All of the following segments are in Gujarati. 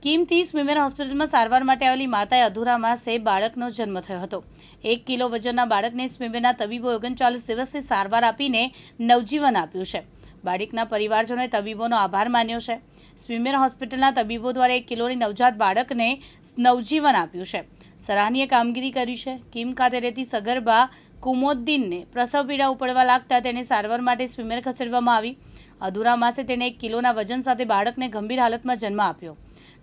કિમથી સ્વિમેર હોસ્પિટલમાં સારવાર માટે આવેલી માતાએ અધૂરા માસે બાળકનો જન્મ થયો હતો। 1 કિલો વજનના બાળકને સ્વિમેરના તબીબોએ 39 દિવસની સારવાર આપીને નવજીવન આપ્યું છે। બાળકના પરિવારજનોએ તબીબોનો આભાર માન્યો છે। સ્વિમેર હોસ્પિટલના તબીબો દ્વારા 1 કિલોની નવજાત બાળકને નવજીવન આપ્યું છે। સરાહનીય કામગીરી કરી છે। કિમ ખાતે રહેતી સગર્ભા કુમોદ્દીનને પ્રસવ પીડા ઉપડવા લાગતા તેને સારવાર માટે સ્વિમેર ખસેડવામાં આવી। અધૂરા માસે તેણે 1 કિલોના વજન સાથે બાળકને ગંભીર હાલતમાં જન્મ આપ્યો।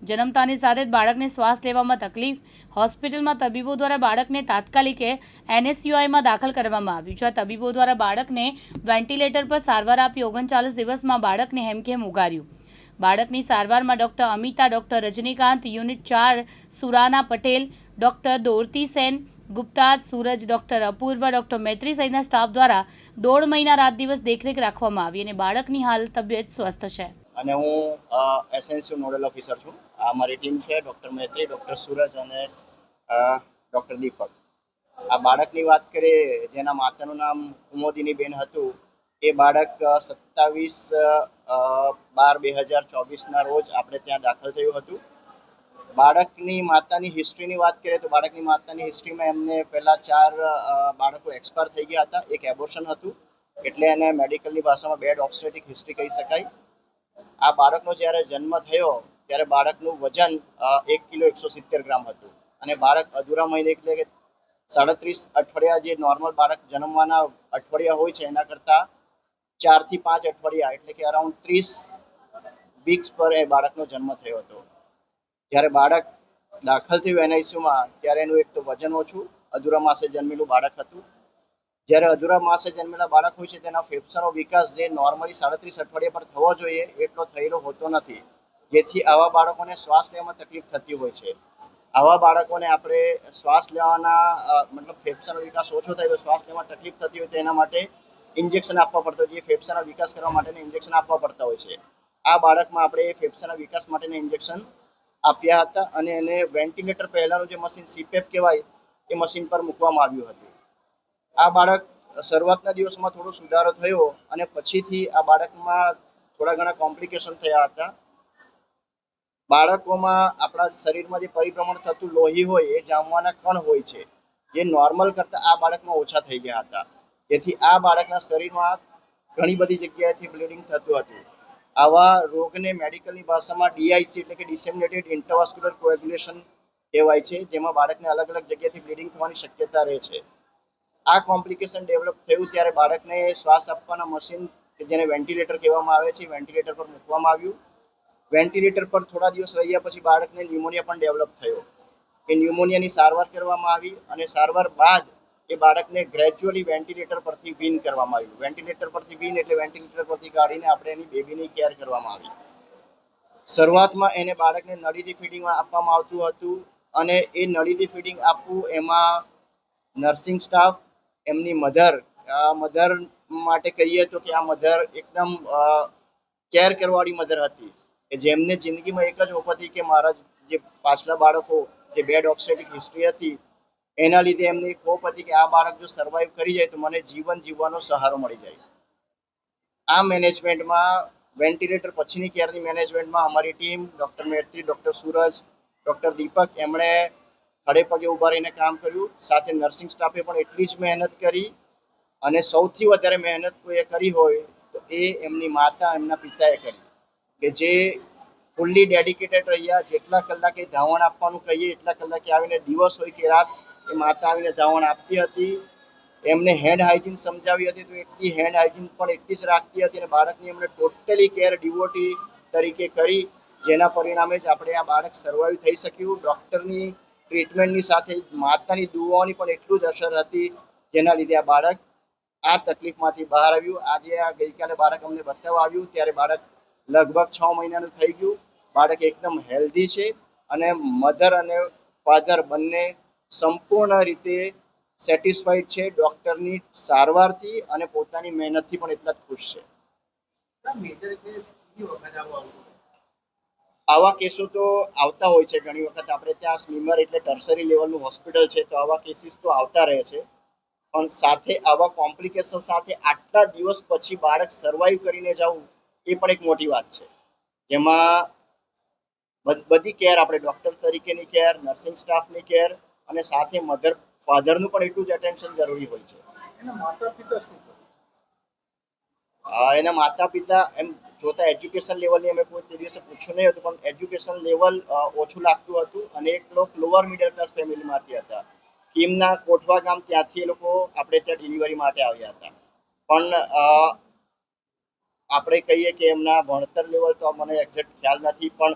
જન્મતાની સાથે જ બાળકને શ્વાસ લેવામાં તકલીફ। હોસ્પિટલમાં તબીબો દ્વારા બાળકને તાત્કાલિક NSUIમાં દાખલ કરવામાં આવ્યું છે। તબીબો દ્વારા બાળકને વેન્ટિલેટર પર સારવાર આપી 39 દિવસમાં બાળકને હેમખેમ ઉગાર્યું। બાળકની સારવારમાં doctor Amita, doctor Rajnikant, unit 4 Surana Patel, doctor Dorothy Sen Gupta, Suraj, doctor Apurva, doctor Maitri સહિતના સ્ટાફ દ્વારા 1.5 મહિના રાત દિવસ દેખરેખ રાખવામાં આવી અને બાળકની હાલ તબિયત સ્વસ્થ છે। અને હું એસએનસી નોડલ ઓફિસર છું। આ મારી ટીમ છે, ડૉક્ટર મૈત્રી, ડૉક્ટર સૂરજ અને ડૉક્ટર દીપક। આ બાળકની વાત કરીએ જેના માતાનું નામ કુમોદિની બેન હતું, એ બાળક 27/12/2024ના રોજ આપણે ત્યાં દાખલ થયું હતું। બાળકની માતાની હિસ્ટ્રીની વાત કરીએ તો બાળકની માતાની હિસ્ટ્રીમાં એમને પહેલા 4 બાળકો એક્સપાયર થઈ ગયા હતા। એક એબોર્શન હતું, એટલે એને મેડિકલની ભાષામાં બેડ ઓબ્સ્ટેટ્રિક હિસ્ટ્રી કહી શકાય। આ બાળકનો જ્યારે જન્મ થયો ત્યારે બાળકનું વજન 1 કિલો 170 ગ્રામ હતું અને બાળક અધૂરા મહિને એટલે કે 37 અઠવાડિયા જે નોર્મલ બાળક જન્મવાના અઠવાડિયા હોય છે એના કરતાં 4 થી 5 અઠવાડિયા એટલે કે અરાઉન્ડ 30 વીક્સ પર એ બાળકનો જન્મ થયો હતો। જ્યારે બાળક દાખલ થયું NICUમાં ત્યારે એનું એક તો વજન ઓછું, અધૂરા માસે જન્મેલું બાળક હતું। જ્યારે અધૂરા માસે જન્મેલા બાળક હોય છે તેના ફેફસાનો વિકાસ જે નોર્મલી 37 અઠવાડિયા પર થવો જોઈએ એટલો થયેલો હોતો નથી, જેથી આવા બાળકોને શ્વાસ લેવામાં તકલીફ થતી હોય છે। આવા બાળકોને આપણે શ્વાસ લેવાના મતલબ ફેફસાનો વિકાસ ઓછો થાય તો શ્વાસ લેવામાં તકલીફ થતી હોય તો એના માટે ઇન્જેક્શન આપવા પડતા હોય, જે ફેફસાના વિકાસ કરવા માટેના ઇન્જેક્શન આપવા પડતા હોય છે। આ બાળકમાં આપણે ફેફસાના વિકાસ માટેના ઇન્જેક્શન આપ્યા હતા અને એને વેન્ટિલેટર પહેલાંનું જે મશીન CPAP કહેવાય એ મશીન પર મૂકવામાં આવ્યું હતું। આ બાળક શરૂઆતના દિવસમાં થોડો સુધારો થયો અને પછીથી આ બાળકમાં થોડા ઘણા કોમ્પ્લિકેશન થયા હતા। બાળકોમાં આપણા શરીરમાં જે પરિભ્રમણ થતું લોહી હોય એ જામવાના કણ હોય છે, જે નોર્મલ કરતાં આ બાળકમાં ઓછા થઈ ગયા હતા, જેથી આ બાળકના શરીરમાં ઘણી બધી જગ્યાએથી બ્લીડિંગ થતું હતું। આવા રોગને મેડિકલની ભાષામાં DIC એટલે કે ડિસેમિનેટેડ ઇન્ટ્રાવાસ્ક્યુલર કોએગ્યુલેશન કહેવાય છે, જેમાં બાળકને અલગ અલગ જગ્યાએથી બ્લીડિંગ થવાની શક્યતા રહે છે। આ કોમ્પ્લિકેશન ડેવલપ થયું ત્યારે બાળકને શ્વાસ આપવાના મશીન કે જેને વેન્ટિલેટર કહેવામાં આવે છે વેન્ટિલેટર પર મૂકવામાં આવ્યું। વેન્ટિલેટર પર થોડા દિવસ રહ્યા પછી બાળકને ન્યુમોનિયા પણ ડેવલપ થયો। એ ન્યુમોનિયાની સારવાર કરવામાં આવી અને સારવાર બાદ એ બાળકને ગ્રેજ્યુઅલી વેન્ટિલેટર પરથી વીન કરવામાં આવ્યું। વેન્ટિલેટર પરથી વીન એટલે વેન્ટિલેટર પરથી કાઢીને આપણે એની બેબીની કેર કરવામાં આવી। શરૂઆતમાં એને બાળકને નળીથી ફીડિંગ આપવામાં આવતું હતું અને એ નળીથી ફીડિંગ આપવું એમાં નર્સિંગ સ્ટાફ, એમની મધર માટે કહીએ તો કે આ મધર એકદમ કેર કરવાવાળી મધર હતી કે જેમને જિંદગીમાં એક જ હોપ હતી કે મારા જે પાછલા બાળકો જે બેડ ઓબ્સ્ટેટ્રિક હિસ્ટ્રી હતી એના લીધે એમને એક હોપ હતી કે આ બાળક જો સર્વાઈવ કરી જાય તો મને જીવન જીવવાનો સહારો મળી જાય। આ મેનેજમેન્ટમાં વેન્ટિલેટર પછીની કેરની મેનેજમેન્ટમાં અમારી ટીમ ડૉક્ટર મૈત્રી, ડૉક્ટર સૂરજ, ડૉક્ટર દીપક એમણે ખડે પગે ઊભા રહીને કામ કર્યું। સાથે નર્સિંગ સ્ટાફે પણ એટલી જ મહેનત કરી અને સૌથી વધારે મહેનત કોઈએ કરી હોય તો એ એમની માતા, એમના પિતાએ કરી કે જે ફૂલ્લી ડેડિકેટેડ રહ્યા। જેટલા કલાકે ધાવણ આપવાનું કહીએ એટલા કલાકે આવીને દિવસ હોય કે રાત એ માતા આવીને ધાવણ આપતી હતી। એમને હેન્ડ હાઇજીન સમજાવી હતી તો એટલી હેન્ડ હાઇજીન પણ એટલી જ રાખતી હતી અને બાળકની એમણે ટોટલી કેર ડિવોટી તરીકે કરી, જેના પરિણામે જ આપણે આ બાળક સર્વાઈવ થઈ શક્યું। ડૉક્ટરની ટ્રીટમેન્ટની સાથે માતાની દુઆઓની પણ એટલું જ અસર હતી, જેના લીધે આ બાળક આ તકલીફમાંથી બહાર આવ્યું। આજે આ ગઈકાલે બાળક અમને બતાવવા આવ્યું ત્યારે બાળક લગભગ 6 મહિનાનું થઈ ગયું। બાળક એકદમ હેલ્ધી છે અને મધર અને ફાધર બંને સંપૂર્ણ રીતે સેટિસ્ફાઈડ છે ડૉક્ટરની સારવારથી અને પોતાની મહેનતથી પણ એટલા જ ખુશ છે। આવા કેસો તો આવતા હોય છે ઘણી વખત। આપણે ત્યાં સ્વિમર એટલે ટર્સરી લેવલનું હોસ્પિટલ છે તો આવા કેસીસ તો આવતા રહે છે, પણ સાથે આવા કોમ્પ્લિકેશન સાથે આટલા દિવસ પછી બાળક સર્વાઈવ કરીને જવું એ પણ એક મોટી વાત છે, જેમાં બધી કેર આપણે ડૉક્ટર તરીકેની કેર, નર્સિંગ સ્ટાફની કેર અને સાથે મધર ફાધરનું પણ એટલું જ અટેન્શન જરૂરી હોય છે. એના માતા પિતા શું કરે? એના માતા પિતા એમ જોતા એજ્યુકેશન લેવલની અમે કોઈ તે દિવસે પૂછ્યું નહીં હતું, પણ એજ્યુકેશન લેવલ ઓછું લાગતું હતું અને એક લોકો લોઅર મિડલ ક્લાસ ફેમિલીમાંથી હતા. કીમના કોઠવા ગામ, ત્યાંથી એ લોકો આપણે ત્યાં ડિલિવરી માટે આવ્યા હતા. પણ આપણે કહીએ કે એમના ભણતર લેવલ તો મને એક્ઝેક્ટ ખ્યાલ નથી, પણ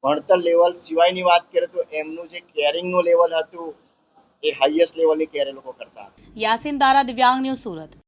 ભણતર લેવલ સિવાયની વાત કરીએ તો એમનું જે કેરિંગનું લેવલ હતું એ હાઈએસ્ટ લેવલની કેર એ લોકો કરતા હતા. યાસીન દારા, દિવ્યાંગ ન્યૂઝ, સુરત.